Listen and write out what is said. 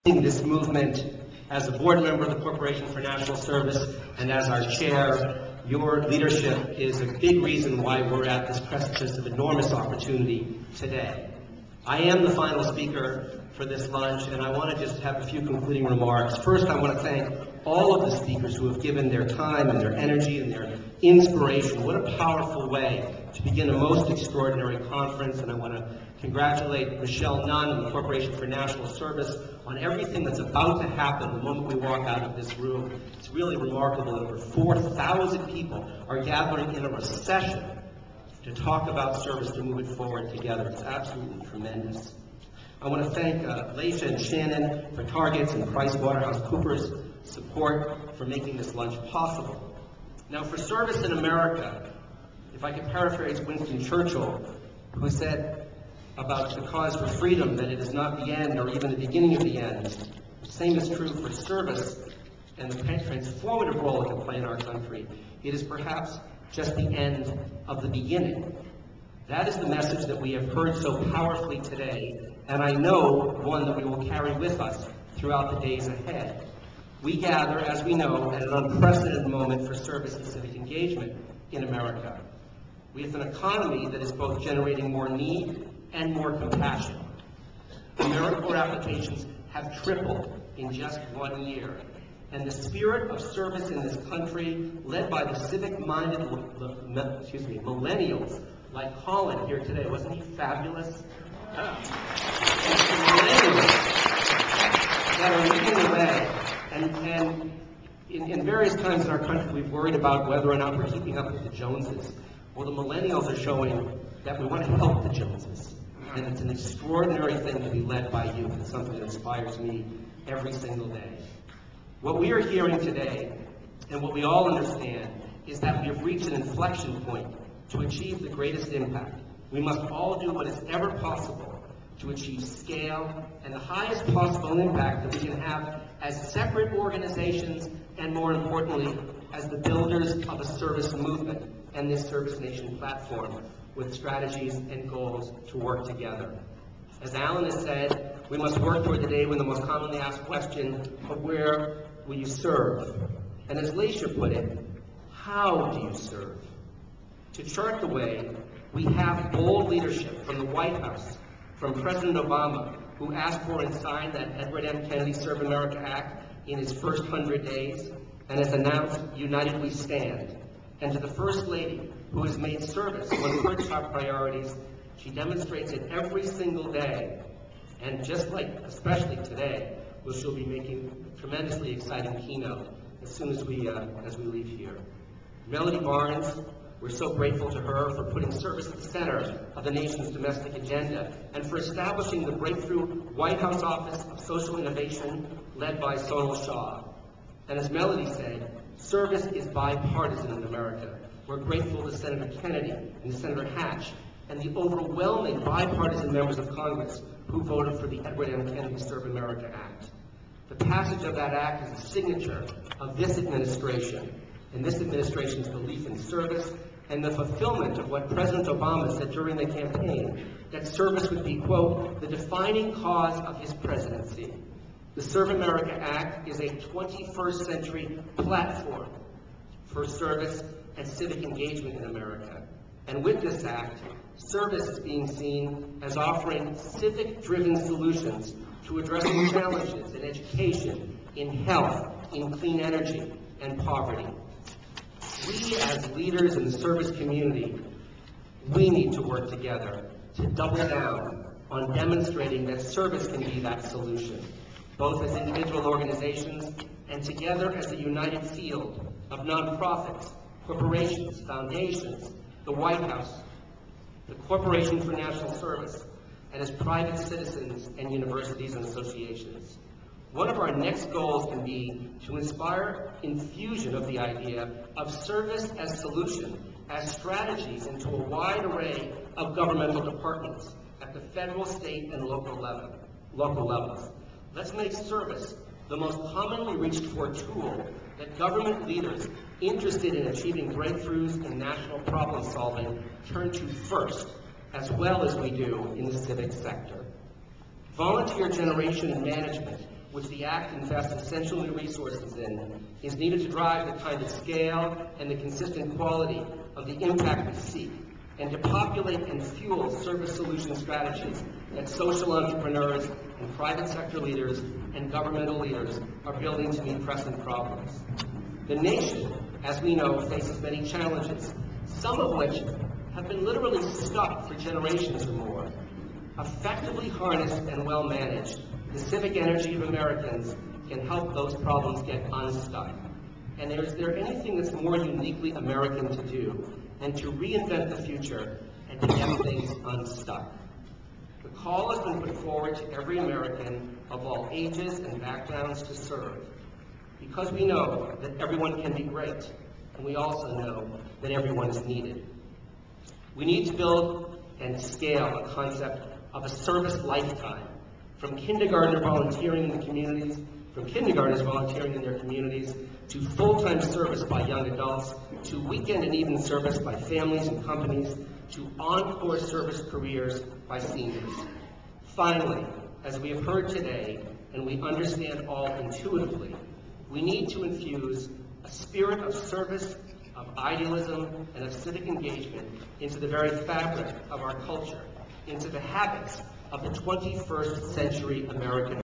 This movement as a board member of the Corporation for National Service and as our chair. Your leadership is a big reason why we're at this precipice of enormous opportunity today. I am the final speaker for this lunch, and I want to just have a few concluding remarks. First, I want to thank all of the speakers who have given their time and their energy and their inspiration. What a powerful way to begin a most extraordinary conference, and I want to congratulate Michelle Nunn and the Corporation for National Service on everything that's about to happen the moment we walk out of this room. It's really remarkable that over 4,000 people are gathering in a recession to talk about service, to move it forward together. It's absolutely tremendous. I want to thank Leisha and Shannon for Target's and PricewaterhouseCoopers' support for making this lunch possible. Now, for service in America, if I could paraphrase Winston Churchill, who said about the cause for freedom that it is not the end or even the beginning of the end, the same is true for service and the transformative role it can play in our country. It is perhaps just the end of the beginning. That is the message that we have heard so powerfully today, and I know one that we will carry with us throughout the days ahead. We gather, as we know, at an unprecedented moment for service and civic engagement in America. We have an economy that is both generating more need and more compassion. AmeriCorps applications have tripled in just 1 year. And the spirit of service in this country, led by the civic-minded millennials like Colin here today, wasn't he fabulous? Millennials that are leading the way. And in various times in our country, we've worried about whether or not we're keeping up with the Joneses. Well, the millennials are showing that we want to help the Joneses. And it's an extraordinary thing to be led by you. It's something that inspires me every single day. What we are hearing today, and what we all understand, is that we have reached an inflection point to achieve the greatest impact. We must all do what is ever possible to achieve scale and the highest possible impact that we can have as separate organizations, and more importantly, as the builders of a service movement and this Service Nation platform, with strategies and goals to work together. As Alan has said, we must work toward the day when the most commonly asked question of where will you serve? And as Leisha put it, how do you serve? To chart the way, we have bold leadership from the White House, from President Obama, who asked for and signed that Edward M. Kennedy Serve America Act in his first 100 days, and has announced United We Stand. And to the First Lady, who has made service one of her top priorities. She demonstrates it every single day. And just like, especially today, she'll be making a tremendously exciting keynote as soon as we leave here. Melody Barnes, we're so grateful to her for putting service at the center of the nation's domestic agenda and for establishing the breakthrough White House Office of Social Innovation led by Sonal Shah. And as Melody said, service is bipartisan in America. We're grateful to Senator Kennedy and Senator Hatch and the overwhelming bipartisan members of Congress who voted for the Edward M. Kennedy Serve America Act. The passage of that act is a signature of this administration and this administration's belief in service and the fulfillment of what President Obama said during the campaign, that service would be, quote, the defining cause of his presidency. The Serve America Act is a 21st century platform for service and civic engagement in America. And with this act, service is being seen as offering civic-driven solutions to addressing challenges in education, in health, in clean energy, and poverty. We as leaders in the service community, we need to work together to double down on demonstrating that service can be that solution, both as individual organizations and together as a united field of nonprofits, corporations, foundations, the White House, the Corporation for National Service, and as private citizens and universities and associations. One of our next goals can be to inspire infusion of the idea of service as solution, as strategies into a wide array of governmental departments at the federal, state, and local levels. Let's make service the most commonly reached for tool that government leaders interested in achieving breakthroughs in national problem solving turn to first, as well as we do in the civic sector. Volunteer generation and management which the Act invests essential new resources in, is needed to drive the kind of scale and the consistent quality of the impact we seek, and to populate and fuel service solution strategies that social entrepreneurs and private sector leaders and governmental leaders are building to meet pressing problems. The nation, as we know, faces many challenges, some of which have been literally stuck for generations or more. Effectively harnessed and well managed, the civic energy of Americans can help those problems get unstuck. And is there anything that's more uniquely American to do than to reinvent the future and to get things unstuck? The call has been put forward to every American of all ages and backgrounds to serve, because we know that everyone can be great, and we also know that everyone is needed. We need to build and scale a concept of a service lifetime, from kindergartners volunteering in their communities, to full-time service by young adults, to weekend and evening service by families and companies, to encore service careers by seniors. Finally, as we have heard today, and we understand all intuitively, we need to infuse a spirit of service, of idealism, and of civic engagement into the very fabric of our culture, into the habits of the 21st century American